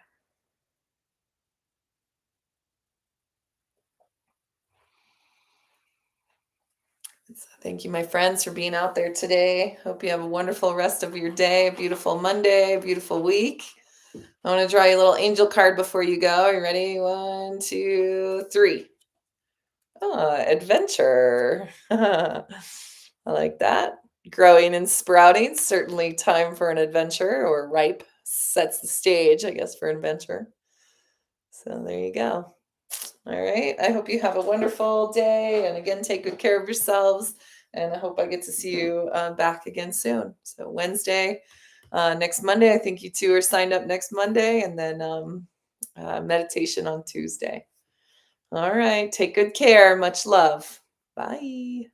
So thank you, my friends, for being out there today. Hope you have a wonderful rest of your day, a beautiful Monday, a beautiful week. I want to draw you a little angel card before you go. Are you ready? 1, 2, 3. Adventure. I like that. Growing and sprouting. Certainly time for an adventure, or ripe sets the stage, I guess, for adventure. So there you go. All right. I hope you have a wonderful day. And again, take good care of yourselves. And I hope I get to see you back again soon. So Wednesday, next Monday, I think you two are signed up next Monday, and then meditation on Tuesday. All right. Take good care. Much love. Bye.